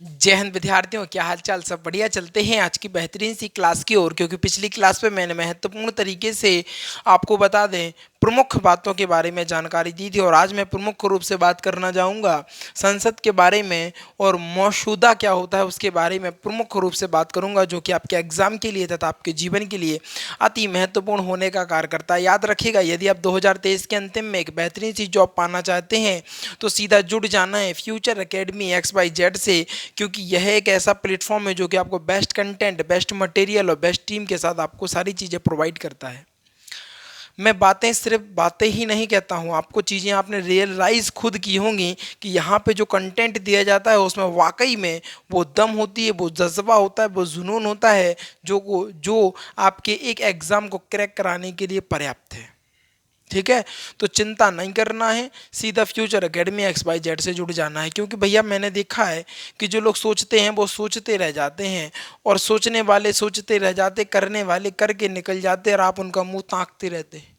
जय हिंद विद्यार्थियों, क्या हाल चाल। सब बढ़िया। चलते हैं आज की बेहतरीन सी क्लास की ओर, क्योंकि पिछली क्लास में मैंने महत्वपूर्ण तरीके से आपको बता दें प्रमुख बातों के बारे में जानकारी दी थी, और आज मैं प्रमुख रूप से बात करना चाहूँगा संसद के बारे में, और मौजूदा क्या होता है उसके बारे में प्रमुख रूप से बात करूँगा, जो कि आपके एग्जाम के लिए तथा आपके जीवन के लिए अति महत्वपूर्ण होने का कार्य करता है। याद रखिएगा, यदि आप 2023 के अंतिम में एक बेहतरीन सी जॉब पाना चाहते हैं तो सीधा जुड़ जाना है फ्यूचर एकेडमी XYZ से, क्योंकि यह एक ऐसा प्लेटफॉर्म है जो कि आपको बेस्ट कंटेंट, बेस्ट मटेरियल और बेस्ट टीम के साथ आपको सारी चीज़ें प्रोवाइड करता है। मैं बातें सिर्फ बातें ही नहीं कहता हूँ, आपको चीज़ें आपने रियलाइज़ खुद की होंगी कि यहाँ पे जो कंटेंट दिया जाता है उसमें वाकई में वो दम होती है, वो जज्बा होता है, वो जुनून होता है जो आपके एक एग्ज़ाम को क्रैक कराने के लिए पर्याप्त है। ठीक है, तो चिंता नहीं करना है, सीधा फ्यूचर एकेडमी XYZ से जुड़ जाना है। क्योंकि भैया मैंने देखा है कि जो लोग सोचते हैं वो सोचते रह जाते हैं, और सोचने वाले सोचते रह जाते, करने वाले करके निकल जाते, और आप उनका मुंह ताकते रहते हैं।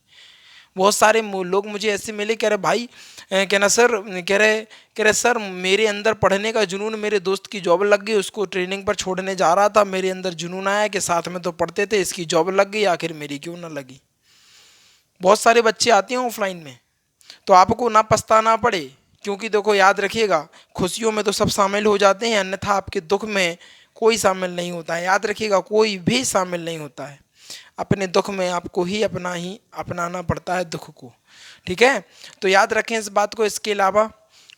बहुत सारे लोग मुझे ऐसे मिले, कह रहे भाई, कहना सर, कह रहे सर मेरे अंदर पढ़ने का जुनून, मेरे दोस्त की जॉब लग गई, उसको ट्रेनिंग पर छोड़ने जा रहा था, मेरे अंदर जुनून आया कि साथ में तो पढ़ते थे, इसकी जॉब लग गई, आखिर मेरी क्यों ना लगी। बहुत सारे बच्चे आते हैं ऑफलाइन में, तो आपको ना पछताना पड़े, क्योंकि देखो याद रखिएगा, खुशियों में तो सब शामिल हो जाते हैं, अन्यथा आपके दुख में कोई शामिल नहीं होता है। याद रखिएगा, कोई भी शामिल नहीं होता है। अपने दुख में आपको ही अपनाना पड़ता है दुख को। ठीक है, तो याद रखें इस बात को। इसके अलावा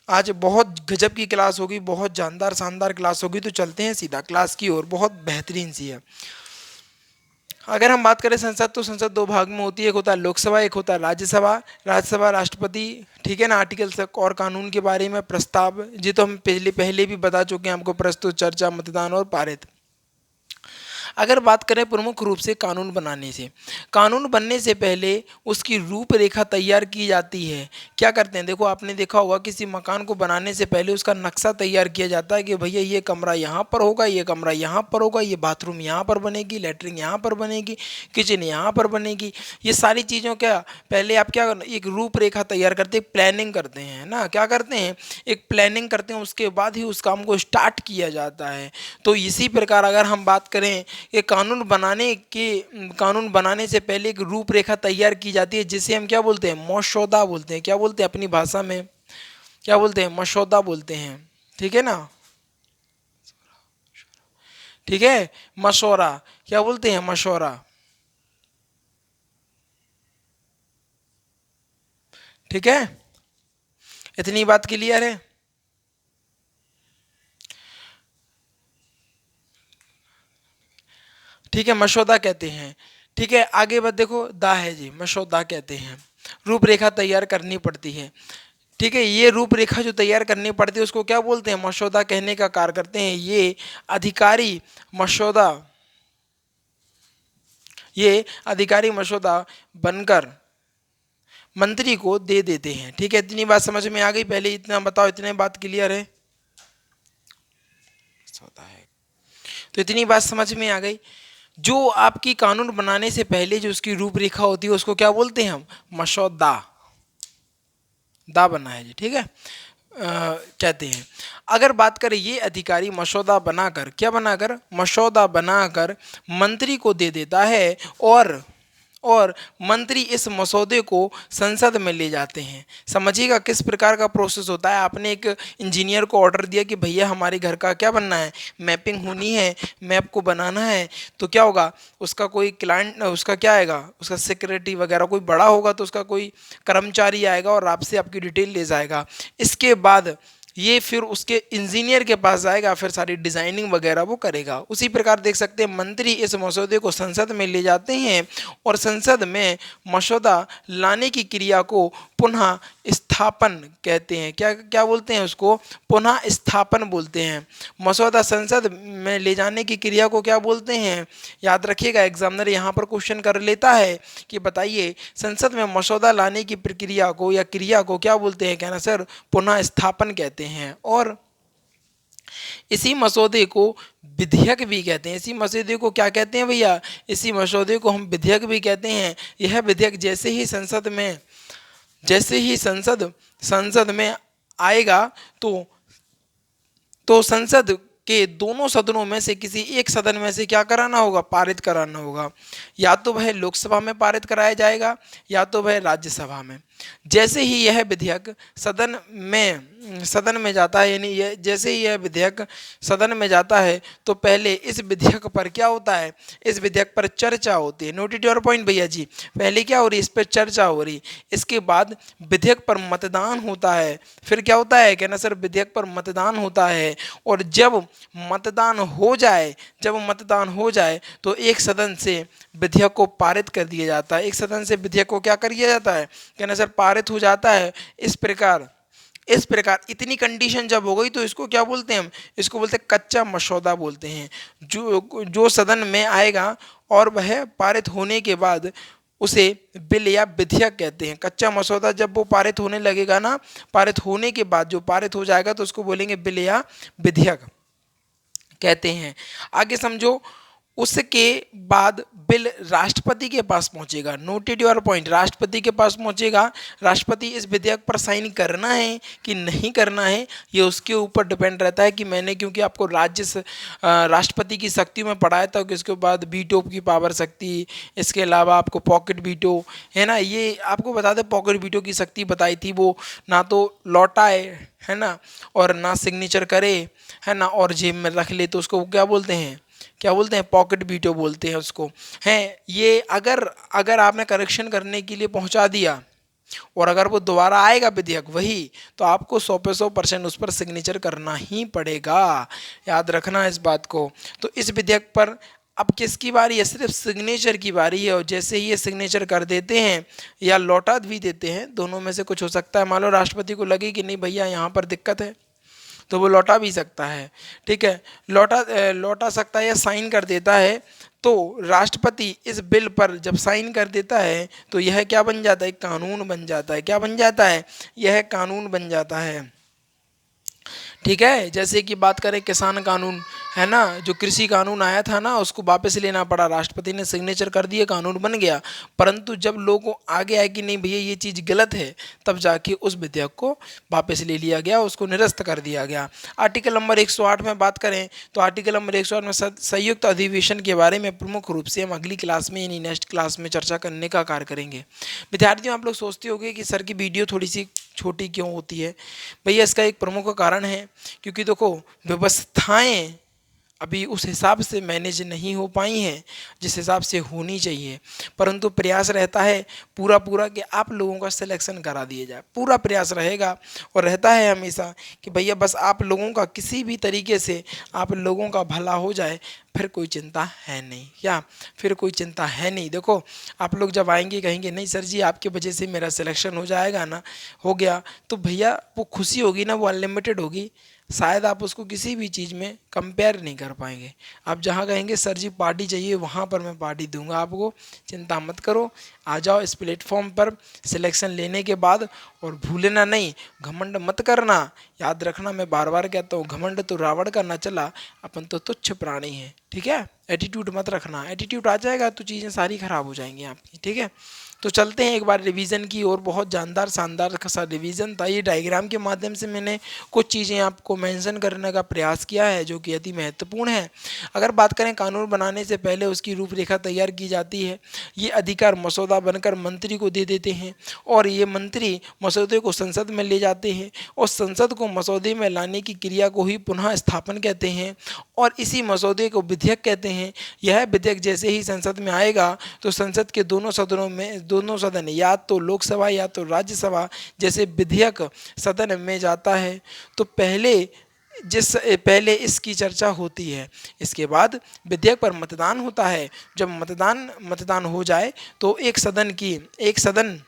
आज बहुत गजब की क्लास होगी, बहुत जानदार शानदार क्लास होगी, तो चलते हैं सीधा क्लास की ओर। बहुत बेहतरीन सी है। अगर हम बात करें संसद, तो संसद दो भाग में होती है, एक होता है लोकसभा, एक होता है राज्यसभा। राज्यसभा राष्ट्रपति, ठीक है ना, आर्टिकल्स और कानून के बारे में प्रस्ताव, ये तो हम पहले पहले भी बता चुके हैं आपको, प्रस्तुत, चर्चा, मतदान और पारित। अगर बात करें प्रमुख रूप से कानून बनाने से, कानून बनने से पहले उसकी रूपरेखा तैयार की जाती है। क्या करते हैं, देखो आपने देखा होगा किसी मकान को बनाने से पहले उसका नक्शा तैयार किया जाता है कि भैया ये कमरा यहाँ पर होगा, ये कमरा यहाँ पर होगा, ये बाथरूम यहाँ पर बनेगी, लेटरिन यहाँ पर बनेगी, किचन यहाँ पर बनेगी। ये सारी चीज़ों क्या पहले आप क्या एक रूपरेखा तैयार करते हैं, प्लानिंग करते हैं ना, क्या करते हैं, एक प्लानिंग करते हैं, उसके बाद ही उस काम को स्टार्ट किया जाता है। तो इसी प्रकार अगर हम बात करें कि कानून बनाने से पहले एक रूपरेखा तैयार की जाती है, जिसे हम क्या बोलते हैं, मसौदा बोलते हैं। क्या बोलते हैं अपनी भाषा में, क्या बोलते हैं, मसौदा बोलते हैं। ठीक है ना, ठीक है, मशवरा, क्या बोलते हैं, मशवरा। ठीक है, इतनी बात क्लियर है। ठीक है, मसौदा कहते हैं। ठीक है, आगे बात देखो, दा है जी, मसौदा कहते हैं। रूपरेखा तैयार करनी पड़ती है। ठीक है, ये रूपरेखा जो तैयार करनी पड़ती है उसको क्या बोलते हैं, मसौदा कहने का कार्य करते हैं। अधिकारी मसौदा ये अधिकारी मसौदा बनकर मंत्री को दे देते हैं। ठीक है, इतनी बात समझ में आ गई। पहले इतना बताओ, इतने बात क्लियर है, मसौदा है, तो इतनी बात समझ में आ गई। जो आपकी कानून बनाने से पहले जो उसकी रूपरेखा होती है उसको क्या बोलते हैं हम, मसौदा, दा बना है जी। ठीक है, कहते हैं। अगर बात करें, ये अधिकारी मसौदा बनाकर, क्या बनाकर, मसौदा बनाकर मंत्री को दे देता है, और मंत्री इस मसौदे को संसद में ले जाते हैं। समझिएगा किस प्रकार का प्रोसेस होता है। आपने एक इंजीनियर को ऑर्डर दिया कि भैया हमारे घर का क्या बनना है, मैपिंग होनी है, मैप को बनाना है, तो क्या होगा, उसका कोई क्लाइंट, उसका क्या आएगा, उसका सेक्रेटरी वगैरह कोई बड़ा होगा, तो उसका कोई कर्मचारी आएगा और आपसे आपकी डिटेल ले जाएगा। इसके बाद ये फिर उसके इंजीनियर के पास जाएगा, फिर सारी डिजाइनिंग वगैरह वो करेगा। उसी प्रकार देख सकते हैं मंत्री इस मसौदे को संसद में ले जाते हैं, और संसद में मसौदा लाने की क्रिया को पुनः स्थापन कहते हैं। क्या क्या बोलते हैं उसको, पुनः स्थापन बोलते हैं। मसौदा संसद में ले जाने की क्रिया को क्या बोलते हैं, याद रखिएगा, एग्जामिनर यहाँ पर क्वेश्चन कर लेता है कि बताइए संसद में मसौदा लाने की प्रक्रिया को या क्रिया को क्या बोलते हैं, कहना सर पुनः स्थापन कहते हैं। और इसी मसौदे को विधेयक भी कहते हैं। इसी मसौदे को क्या कहते हैं भैया, इसी मसौदे को हम विधेयक भी कहते हैं। यह विधेयक जैसे ही संसद में आएगा, तो संसद के दोनों सदनों में से किसी एक सदन में से क्या कराना होगा, पारित कराना होगा। या तो वह लोकसभा में पारित कराया जाएगा या तो वह राज्यसभा में। जैसे ही यह विधेयक सदन में जाता है, यानी यह जैसे ही यह विधेयक सदन में जाता है तो पहले इस विधेयक पर क्या होता है, इस विधेयक पर चर्चा होती है। नोट इट योर पॉइंट भैया जी, पहले क्या हो रही है, इस पर चर्चा हो रही, इसके बाद विधेयक पर मतदान होता है। फिर क्या होता है, कहना सर विधेयक पर मतदान होता है, और जब मतदान हो जाए तो एक सदन से विधेयक को पारित कर दिया जाता है। एक सदन से विधेयक को क्या कर दिया जाता है, कहना सर पारित हो जाता है। इस प्रकार इतनी कंडीशन जब हो गई तो इसको क्या बोलते हैं, हम इसको बोलते हैं कच्चा मसौदा बोलते हैं। जो सदन में आएगा और वह पारित होने के बाद उसे बिल या विधेयक कहते हैं। कच्चा मसौदा जब वो पारित होने लगेगा ना, पारित होने के बाद जो पारित हो जाएगा तो उसको बोलेंगे बिल या विधेयक कहते हैं। आगे समझो, उसके बाद बिल राष्ट्रपति के पास पहुंचेगा। नोटेड योर पॉइंट, राष्ट्रपति के पास पहुंचेगा। राष्ट्रपति इस विधेयक पर साइन करना है कि नहीं करना है, ये उसके ऊपर डिपेंड रहता है कि मैंने, क्योंकि आपको राष्ट्रपति की शक्ति में पढ़ाया था कि उसके बाद वीटो की पावर शक्ति, इसके अलावा आपको पॉकेट वीटो है ना, ये आपको बता दें पॉकेट वीटो की शक्ति बताई थी। वो ना तो लौटाए है ना, और ना सिग्नेचर करे है ना, और जेब में रख ले, तो उसको क्या बोलते हैं, पॉकेट वीटो बोलते हैं उसको। हैं ये अगर आपने करेक्शन करने के लिए पहुंचा दिया और अगर वो दोबारा आएगा विधेयक वही, तो आपको 100 पे 100% उस पर सिग्नेचर करना ही पड़ेगा। याद रखना इस बात को। तो इस विधेयक पर अब किसकी बारी है, सिर्फ सिग्नेचर की बारी है। और जैसे ही ये सिग्नेचर कर देते हैं या लौटा भी देते हैं, दोनों में से कुछ हो सकता है। मान लो राष्ट्रपति को लगे कि नहीं भैया यहाँ पर दिक्कत है, तो वो लौटा भी सकता है। ठीक है, लौटा सकता है या साइन कर देता है। तो राष्ट्रपति इस बिल पर जब साइन कर देता है तो यह क्या बन जाता है, कानून बन जाता है। क्या बन जाता है, यह कानून बन जाता है। ठीक है, जैसे कि बात करें किसान कानून है ना, जो कृषि कानून आया था ना, उसको वापस लेना पड़ा, राष्ट्रपति ने सिग्नेचर कर दिए, कानून बन गया। परंतु जब लोगों आगे आए कि नहीं भैया ये चीज़ गलत है, तब जाके उस विधेयक को वापस ले लिया गया, उसको निरस्त कर दिया गया। आर्टिकल नंबर 108 में बात करें तो आर्टिकल नंबर 108 में संयुक्त अधिवेशन के बारे में प्रमुख रूप से हम अगली क्लास में यानी नेक्स्ट क्लास में चर्चा करने का कार्य करेंगे। विद्यार्थियों, आप लोग सोचते होंगे कि सर की वीडियो थोड़ी सी छोटी क्यों होती है। भैया इसका एक प्रमुख कारण है, क्योंकि देखो व्यवस्थाएं अभी उस हिसाब से मैनेज नहीं हो पाई हैं जिस हिसाब से होनी चाहिए। परंतु प्रयास रहता है पूरा कि आप लोगों का सिलेक्शन करा दिया जाए। पूरा प्रयास रहेगा और रहता है हमेशा कि भैया बस आप लोगों का किसी भी तरीके से आप लोगों का भला हो जाए, फिर कोई चिंता है नहीं। क्या फिर कोई चिंता है नहीं। देखो आप लोग जब आएंगे कहेंगे नहीं सर जी आपकी वजह से मेरा सिलेक्शन हो जाएगा ना, हो गया, तो भैया वो खुशी होगी ना, वो अनलिमिटेड होगी। शायद आप उसको किसी भी चीज़ में कंपेयर नहीं कर पाएंगे। आप जहाँ कहेंगे सर जी पार्टी चाहिए, वहाँ पर मैं पार्टी दूंगा आपको, चिंता मत करो। आ जाओ इस प्लेटफॉर्म पर सिलेक्शन लेने के बाद, और भूलना नहीं, घमंड मत करना। याद रखना, मैं बार बार कहता हूँ, घमंड तो रावण का न चला, अपन तो तुच्छ प्राणी हैं। ठीक है, एटीट्यूड मत रखना, एटीट्यूड आ जाएगा तो चीज़ें सारी खराब हो जाएंगी आपकी। ठीक है, तो चलते हैं एक बार रिवीजन की और। बहुत जानदार शानदार का सा रिवीजन था। ये डायग्राम के माध्यम से मैंने कुछ चीज़ें आपको मेंशन करने का प्रयास किया है जो कि अति महत्वपूर्ण है। अगर बात करें कानून बनाने से पहले उसकी रूपरेखा तैयार की जाती है। ये अधिकार मसौदा बनकर मंत्री को दे देते हैं और ये मंत्री मसौदे को संसद में ले जाते हैं और संसद को मसौदे में लाने की क्रिया को ही पुनः स्थापन कहते हैं और इसी मसौदे को विधेयक कहते हैं। यह विधेयक जैसे ही संसद में आएगा तो संसद के दोनों सदन या तो लोकसभा या तो राज्यसभा जैसे विधेयक सदन में जाता है तो पहले इसकी चर्चा होती है। इसके बाद विधेयक पर मतदान होता है। जब मतदान हो जाए तो एक सदन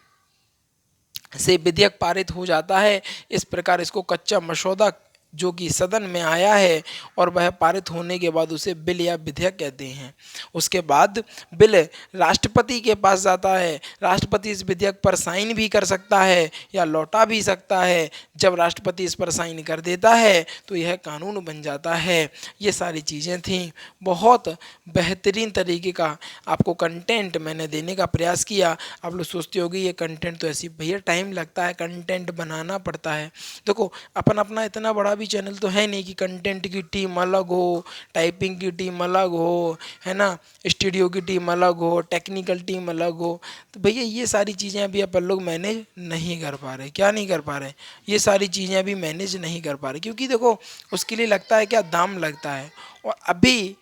से विधेयक पारित हो जाता है। इस प्रकार इसको कच्चा मसौदा जो कि सदन में आया है और वह पारित होने के बाद उसे बिल या विधेयक कहते हैं। उसके बाद बिल राष्ट्रपति के पास जाता है। राष्ट्रपति इस विधेयक पर साइन भी कर सकता है या लौटा भी सकता है। जब राष्ट्रपति इस पर साइन कर देता है तो यह कानून बन जाता है। ये सारी चीज़ें थीं। बहुत बेहतरीन तरीके का आपको कंटेंट मैंने देने का प्रयास किया। आप लोग सोचते होंगे ये कंटेंट तो ऐसी, भैया टाइम लगता है, कंटेंट बनाना पड़ता है। देखो अपन अपना इतना बड़ा भी चैनल तो है नहीं कि कंटेंट की टीम अलग हो, टाइपिंग की टीम अलग हो, है ना, स्टूडियो की टीम अलग हो, टेक्निकल टीम अलग हो। तो भैया ये सारी चीज़ें अभी अपन लोग मैनेज नहीं कर पा रहे। क्या नहीं कर पा रहे? ये सारी चीज़ें अभी मैनेज नहीं कर पा रहे, क्योंकि देखो उसके लिए लगता है क्या, दाम लगता है, और अभी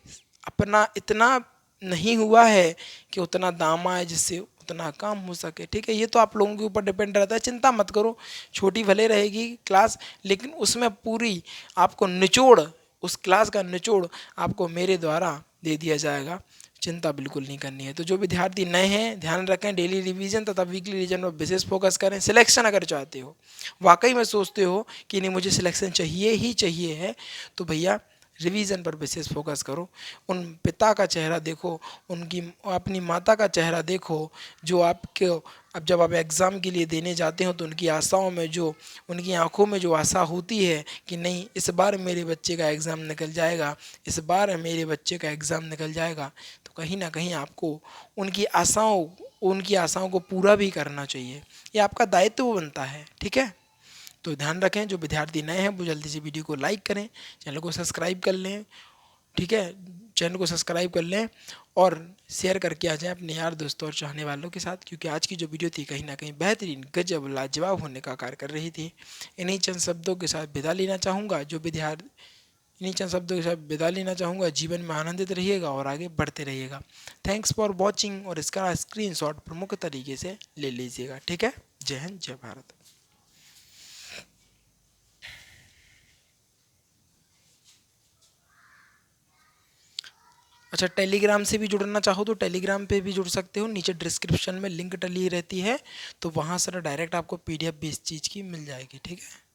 अपना इतना नहीं हुआ है कि उतना दाम आए जिससे उतना काम हो सके। ठीक है, ये तो आप लोगों के ऊपर डिपेंड रहता है। चिंता मत करो, छोटी भले रहेगी क्लास, लेकिन उसमें पूरी आपको निचोड़, उस क्लास का निचोड़ आपको मेरे द्वारा दे दिया जाएगा। चिंता बिल्कुल नहीं करनी है। तो जो विद्यार्थी नए हैं, ध्यान रखें, डेली रिवीजन तथा वीकली रिवीजन पर विशेष फोकस करें। सिलेक्शन अगर चाहते हो, वाकई में सोचते हो कि नहीं मुझे सिलेक्शन चाहिए ही चाहिए है, तो भैया रिवीजन पर विशेष फोकस करो। उन पिता का चेहरा देखो, उनकी अपनी माता का चेहरा देखो, जो आपके, अब जब आप एग्ज़ाम के लिए देने जाते हो तो उनकी आशाओं में, जो उनकी आंखों में जो आशा होती है कि नहीं इस बार मेरे बच्चे का एग्ज़ाम निकल जाएगा, इस बार मेरे बच्चे का एग्ज़ाम निकल जाएगा, तो कहीं ना कहीं आपको उनकी आशाओं को पूरा भी करना चाहिए। ये आपका दायित्व बनता है। ठीक है, तो ध्यान रखें, जो विद्यार्थी नए हैं वो जल्दी से वीडियो को लाइक करें, चैनल को सब्सक्राइब कर लें। ठीक है, चैनल को सब्सक्राइब कर लें और शेयर करके आ जाएं अपने यार दोस्तों और चाहने वालों के साथ, क्योंकि आज की जो वीडियो थी कहीं ना कहीं बेहतरीन, गजब, लाजवाब होने का कार्य कर रही थी। इन्हीं चंद शब्दों के साथ विदा लेना चाहूँगा, इन्हीं चंद शब्दों के साथ विदा लेना चाहूँगा। जीवन में आनंदित रहिएगा और आगे बढ़ते रहिएगा। थैंक्स फॉर वॉचिंग, और इसका स्क्रीनशॉट प्रमुख तरीके से ले लीजिएगा। ठीक है, जय हिंद, जय भारत। अच्छा, टेलीग्राम से भी जुड़ना चाहो तो टेलीग्राम पे भी जुड़ सकते हो, नीचे डिस्क्रिप्शन में लिंक डली रहती है, तो वहाँ से डायरेक्ट आपको PDF भी इस चीज़ की मिल जाएगी। ठीक है।